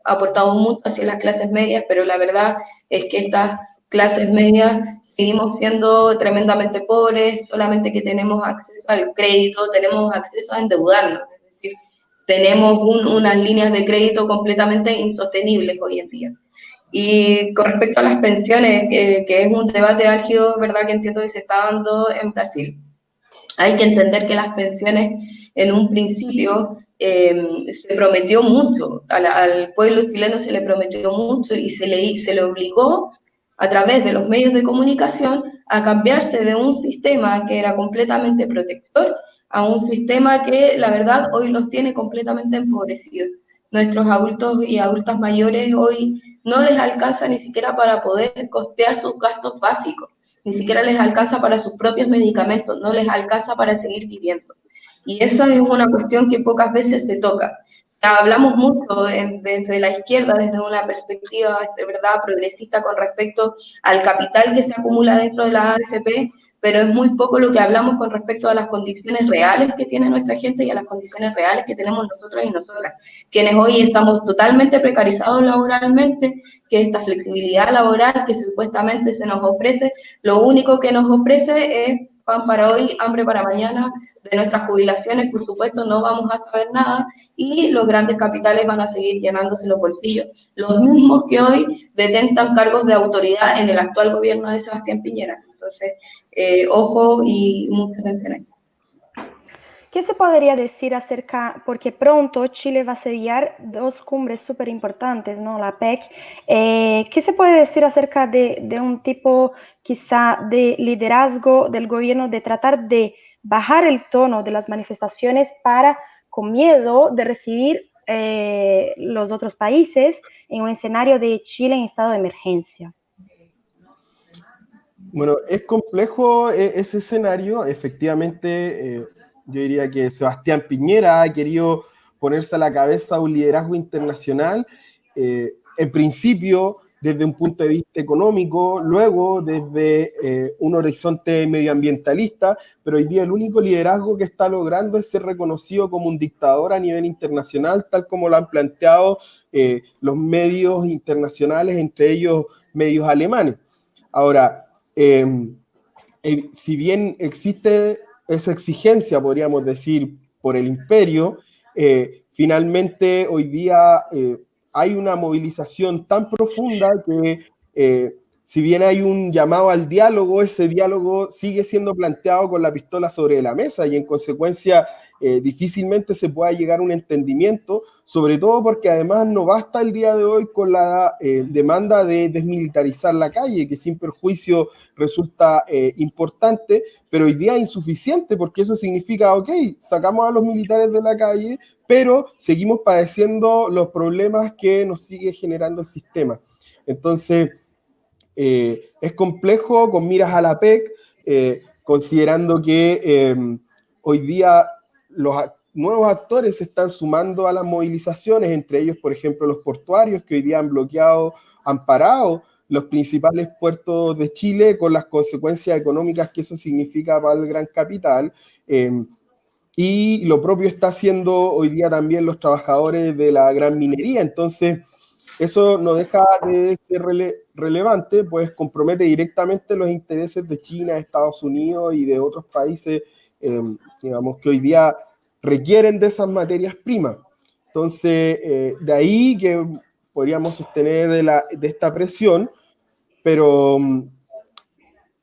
aportado mucho hacia las clases medias, pero la verdad es que estas clases medias seguimos siendo tremendamente pobres, solamente que tenemos acceso al crédito, tenemos acceso a endeudarnos, es decir, tenemos unas líneas de crédito completamente insostenibles hoy en día. Y con respecto a las pensiones, que es un debate álgido, ¿verdad?, que entiendo que se está dando en Brasil. Hay que entender que las pensiones, en un principio, se prometió mucho, al pueblo chileno se le prometió mucho y se le obligó a través de los medios de comunicación a cambiarse de un sistema que era completamente protector a un sistema que la verdad hoy los tiene completamente empobrecidos. Nuestros adultos y adultas mayores hoy no les alcanza ni siquiera para poder costear sus gastos básicos, ni siquiera les alcanza para sus propios medicamentos, no les alcanza para seguir viviendo. Y esto es una cuestión que pocas veces se toca. Hablamos mucho desde la izquierda, desde una perspectiva de verdad progresista con respecto al capital que se acumula dentro de la AFP, pero es muy poco lo que hablamos con respecto a las condiciones reales que tiene nuestra gente y a las condiciones reales que tenemos nosotros y nosotras, quienes hoy estamos totalmente precarizados laboralmente, que esta flexibilidad laboral que supuestamente se nos ofrece, lo único que nos ofrece es pan para hoy, hambre para mañana. De nuestras jubilaciones, por supuesto, no vamos a saber nada y los grandes capitales van a seguir llenándose los bolsillos, los mismos que hoy detentan cargos de autoridad en el actual gobierno de Sebastián Piñera. Entonces, ojo y mucha atención ahí. ¿Qué se podría decir acerca, porque pronto Chile va a sellar dos cumbres súper importantes, ¿no? La PEC. ¿Qué se puede decir acerca de un tipo quizá de liderazgo del gobierno de tratar de bajar el tono de las manifestaciones para, con miedo de recibir los otros países en un escenario de Chile en estado de emergencia? Bueno, es complejo ese escenario. Efectivamente, yo diría que Sebastián Piñera ha querido ponerse a la cabeza un liderazgo internacional, en principio desde un punto de vista económico, luego desde un horizonte medioambientalista, pero hoy día el único liderazgo que está logrando es ser reconocido como un dictador a nivel internacional, tal como lo han planteado los medios internacionales, entre ellos medios alemanes. Ahora, si bien existe esa exigencia, podríamos decir, por el imperio, finalmente hoy día hay una movilización tan profunda que si bien hay un llamado al diálogo, ese diálogo sigue siendo planteado con la pistola sobre la mesa y en consecuencia difícilmente se pueda llegar a un entendimiento, sobre todo porque además no basta el día de hoy con la demanda de desmilitarizar la calle, que sin perjuicio resulta importante, pero hoy día es insuficiente porque eso significa, ok, sacamos a los militares de la calle, pero seguimos padeciendo los problemas que nos sigue generando el sistema. Entonces, es complejo con miras a la PEC, considerando que hoy día los nuevos actores se están sumando a las movilizaciones, entre ellos, por ejemplo, los portuarios que hoy día han bloqueado, han parado los principales puertos de Chile con las consecuencias económicas que eso significa para el gran capital. Y lo propio está haciendo hoy día también los trabajadores de la gran minería. Entonces, eso no deja de ser relevante, pues compromete directamente los intereses de China, Estados Unidos y de otros países, digamos, que hoy día requieren de esas materias primas. Entonces, de ahí que podríamos sostener de esta presión, pero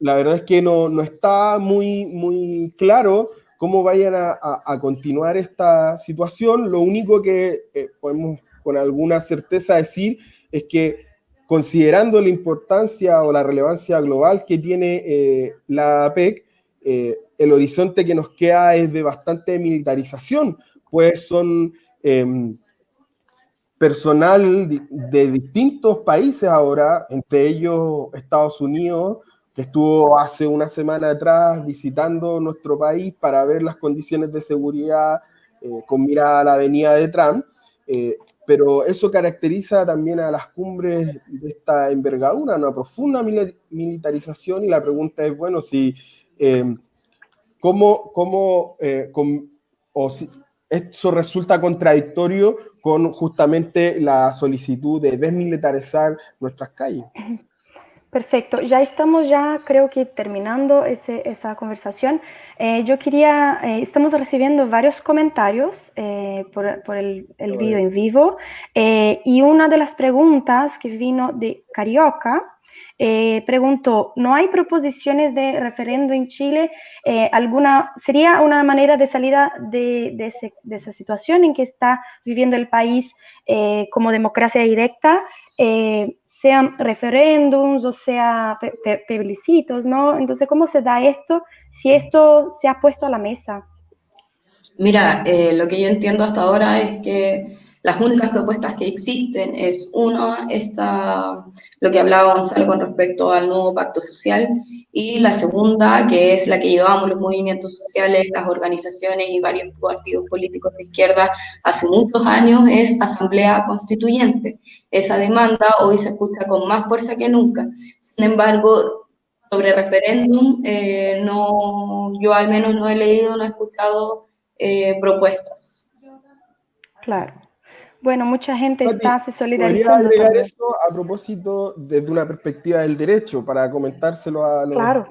la verdad es que no está muy claro cómo vayan a continuar esta situación. Lo único que podemos con alguna certeza decir es que considerando la importancia o la relevancia global que tiene la PEC, el horizonte que nos queda es de bastante militarización, pues son personal de distintos países ahora, entre ellos Estados Unidos, que estuvo hace una semana atrás visitando nuestro país para ver las condiciones de seguridad con mira a la avenida de Trump, pero eso caracteriza también a las cumbres de esta envergadura, una profunda militarización, y la pregunta es, bueno, si eso resulta contradictorio con justamente la solicitud de desmilitarizar nuestras calles. Perfecto, ya estamos creo que terminando esa conversación. Estamos recibiendo varios comentarios por el video en vivo y una de las preguntas que vino de Carioca preguntó, ¿no hay proposiciones de referendo en Chile? ¿Sería una manera de salida de esa situación en que está viviendo el país como democracia directa? Sean referéndums o sea plebiscitos, ¿no? Entonces, ¿cómo se da esto? Si esto se ha puesto a la mesa. Mira, lo que yo entiendo hasta ahora es que las únicas propuestas que existen es una, lo que hablaba Gonzalo con respecto al nuevo pacto social, y la segunda, que es la que llevamos los movimientos sociales, las organizaciones y varios partidos políticos de izquierda hace muchos años, es asamblea constituyente. Esa demanda hoy se escucha con más fuerza que nunca. Sin embargo, sobre referéndum, no, yo al menos no he leído, no he escuchado propuestas. Claro. Bueno, mucha gente Pati, está se ¿podría solidarizando agregar también. eso a propósito desde una perspectiva del derecho para comentárselo a los Claro,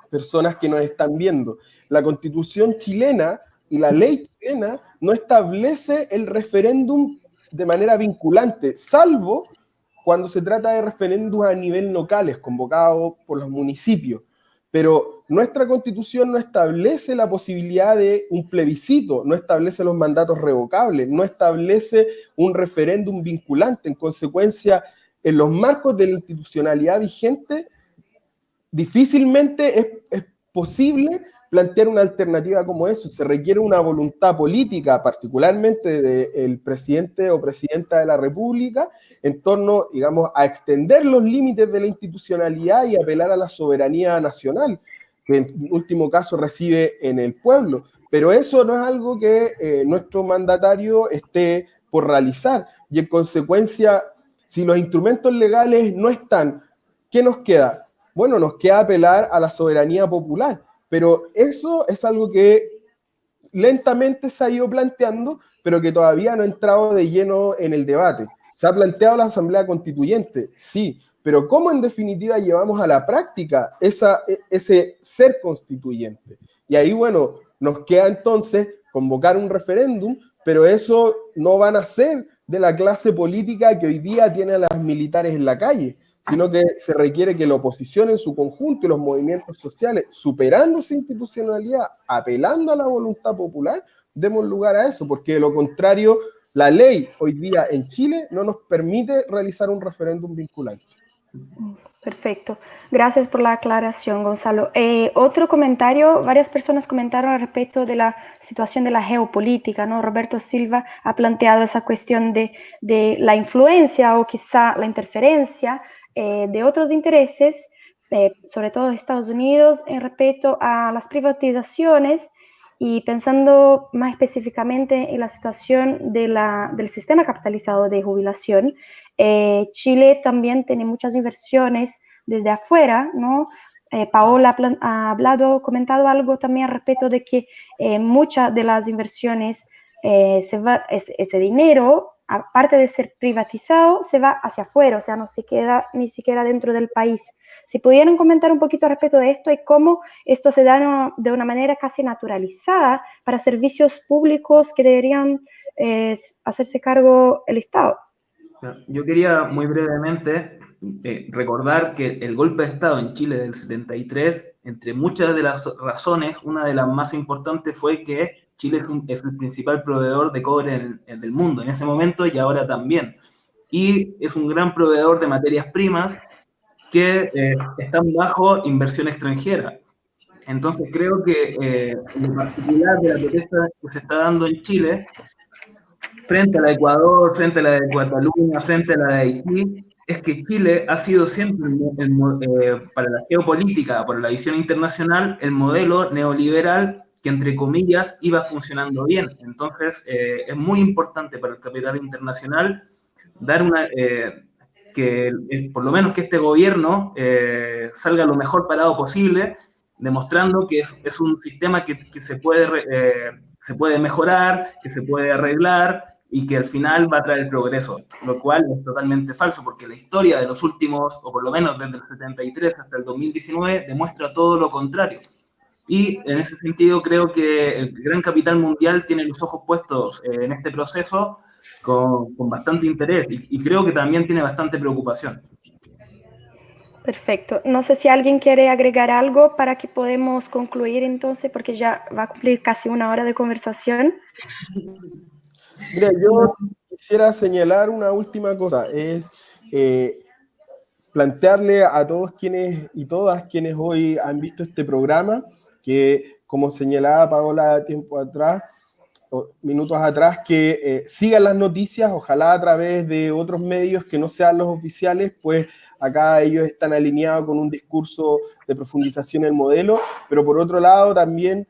personas que nos están viendo? La Constitución chilena y la ley chilena no establece el referéndum de manera vinculante, salvo cuando se trata de referéndums a nivel locales, convocados por los municipios. Pero nuestra Constitución no establece la posibilidad de un plebiscito, no establece los mandatos revocables, no establece un referéndum vinculante. En consecuencia, en los marcos de la institucionalidad vigente, difícilmente es posible plantear una alternativa como eso. Se requiere una voluntad política, particularmente del presidente o presidenta de la República, en torno, digamos, a extender los límites de la institucionalidad y apelar a la soberanía nacional, que en último caso recibe en el pueblo. Pero eso no es algo que nuestro mandatario esté por realizar. Y en consecuencia, si los instrumentos legales no están, ¿qué nos queda? Bueno, nos queda apelar a la soberanía popular, pero eso es algo que lentamente se ha ido planteando, pero que todavía no ha entrado de lleno en el debate. Se ha planteado la Asamblea Constituyente, sí, pero ¿cómo en definitiva llevamos a la práctica ese ser constituyente? Y ahí, bueno, nos queda entonces convocar un referéndum, pero eso no van a ser de la clase política que hoy día tiene a las militares en la calle, sino que se requiere que la oposición en su conjunto y los movimientos sociales, superando esa institucionalidad, apelando a la voluntad popular, demos lugar a eso, porque de lo contrario, la ley hoy día en Chile no nos permite realizar un referéndum vinculante. perfecto. Gracias por la aclaración, Gonzalo. Otro comentario, varias personas comentaron al respecto de la situación de la geopolítica, ¿no? Roberto Silva ha planteado esa cuestión de la influencia o quizá la interferencia de otros intereses, sobre todo de Estados Unidos, en respecto a las privatizaciones y pensando más específicamente en la situación del sistema capitalizado de jubilación. Chile también tiene muchas inversiones desde afuera, ¿no? Paola ha comentado algo también al respecto de que muchas de las inversiones, ese dinero, aparte de ser privatizado, se va hacia afuera, o sea, no se queda ni siquiera dentro del país. Si pudieran comentar un poquito al respecto de esto y cómo esto se da de una manera casi naturalizada para servicios públicos que deberían hacerse cargo el Estado. Yo quería muy brevemente recordar que el golpe de Estado en Chile del 73, entre muchas de las razones, una de las más importantes fue que Chile es el principal proveedor de cobre del mundo en ese momento y ahora también. Y es un gran proveedor de materias primas que están bajo inversión extranjera. Entonces creo que lo particular de la protesta que se está dando en Chile frente a la de Ecuador, frente a la de Cataluña, frente a la de Haití, es que Chile ha sido siempre, para la geopolítica, para la visión internacional, el modelo neoliberal que, entre comillas, iba funcionando bien. Entonces, es muy importante para el capital internacional dar por lo menos que este gobierno salga lo mejor parado posible, demostrando que es un sistema que se puede mejorar, que se puede arreglar, y que al final va a traer progreso, lo cual es totalmente falso, porque la historia de los últimos, o por lo menos desde el 73 hasta el 2019, demuestra todo lo contrario. Y en ese sentido creo que el gran capital mundial tiene los ojos puestos en este proceso con bastante interés y creo que también tiene bastante preocupación. Perfecto. No sé si alguien quiere agregar algo para que podamos concluir entonces, porque ya va a cumplir casi una hora de conversación. Mira, yo quisiera señalar una última cosa, es plantearle a todos quienes y todas quienes hoy han visto este programa que como señalaba Paola minutos atrás, que sigan las noticias, ojalá a través de otros medios que no sean los oficiales, pues acá ellos están alineados con un discurso de profundización en el modelo, pero por otro lado también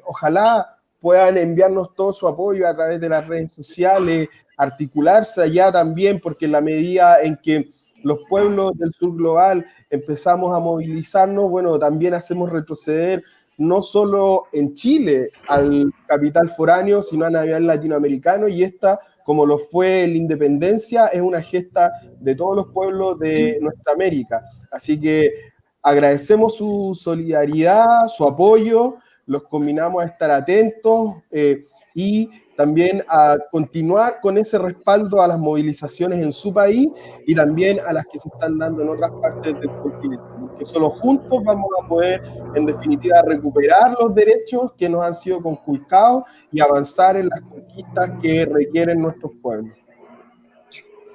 ojalá puedan enviarnos todo su apoyo a través de las redes sociales, articularse allá también, porque en la medida en que los pueblos del sur global empezamos a movilizarnos, bueno, también hacemos retroceder no solo en Chile al capital foráneo, sino a nivel latinoamericano, y esta, como lo fue la independencia, es una gesta de todos los pueblos de nuestra América. Así que agradecemos su solidaridad, su apoyo, los combinamos a estar atentos y también a continuar con ese respaldo a las movilizaciones en su país y también a las que se están dando en otras partes del continente, porque solo juntos vamos a poder, en definitiva, recuperar los derechos que nos han sido conculcados y avanzar en las conquistas que requieren nuestros pueblos.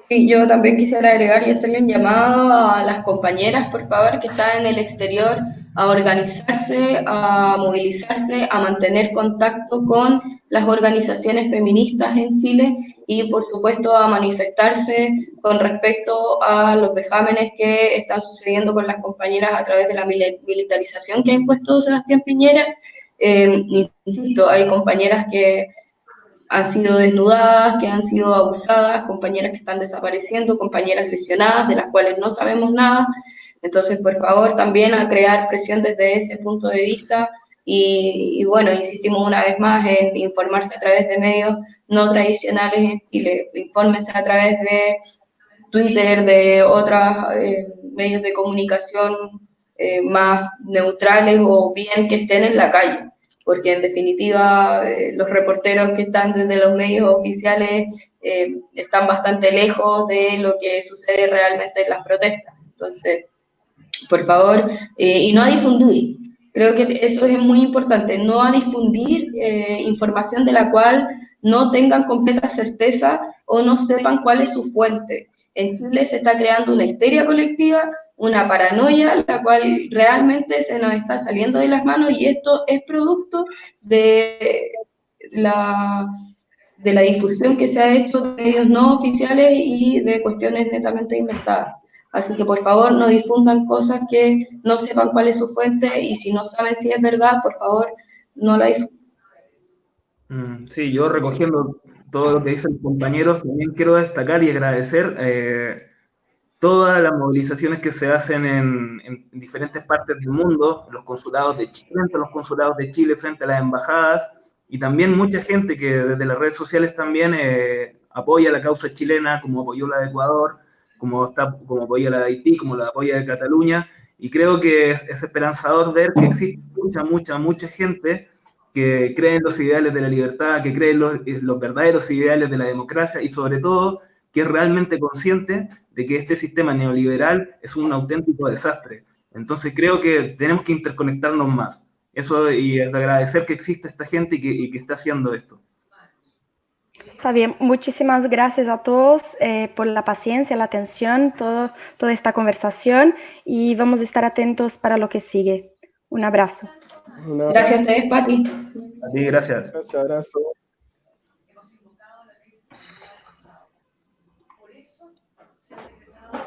Sí, yo también quisiera agregar y hacerle un llamado a las compañeras, por favor, que están en el exterior, a organizarse, a movilizarse, a mantener contacto con las organizaciones feministas en Chile y, por supuesto, a manifestarse con respecto a los vejámenes que están sucediendo con las compañeras a través de la militarización que ha impuesto Sebastián Piñera. Insisto, hay compañeras que han sido desnudadas, que han sido abusadas, compañeras que están desapareciendo, compañeras lesionadas, de las cuales no sabemos nada. Entonces, por favor, también a crear presión desde ese punto de vista y bueno, insistimos una vez más en informarse a través de medios no tradicionales en Chile. Infórmense a través de Twitter, de otros medios de comunicación más neutrales o bien que estén en la calle, porque en definitiva los reporteros que están desde los medios oficiales están bastante lejos de lo que sucede realmente en las protestas. Entonces, por favor, y no a difundir. Creo que esto es muy importante, no a difundir información de la cual no tengan completa certeza o no sepan cuál es su fuente. En Chile se está creando una histeria colectiva, una paranoia, la cual realmente se nos está saliendo de las manos y esto es producto de la difusión que se ha hecho de medios no oficiales y de cuestiones netamente inventadas. Así que por favor no difundan cosas que no sepan cuál es su fuente y si no saben si es verdad, por favor no la difundan. Sí, yo recogiendo todo lo que dicen los compañeros, también quiero destacar y agradecer todas las movilizaciones que se hacen en diferentes partes del mundo, los consulados de Chile, frente a los consulados de Chile, frente a las embajadas, y también mucha gente que desde las redes sociales también apoya la causa chilena, como apoyó la de Ecuador, como apoya la de Haití, como la apoya de Cataluña, y creo que es esperanzador ver que existe mucha gente que cree en los ideales de la libertad, que cree en los verdaderos ideales de la democracia y sobre todo que es realmente consciente de que este sistema neoliberal es un auténtico desastre. Entonces creo que tenemos que interconectarnos más. Eso, y agradecer que existe esta gente y que está haciendo esto. Está bien, muchísimas gracias a todos por la paciencia, la atención, toda esta conversación y vamos a estar atentos para lo que sigue. Un abrazo. Gracias a ustedes, Pati. A ti, gracias. Gracias, abrazo.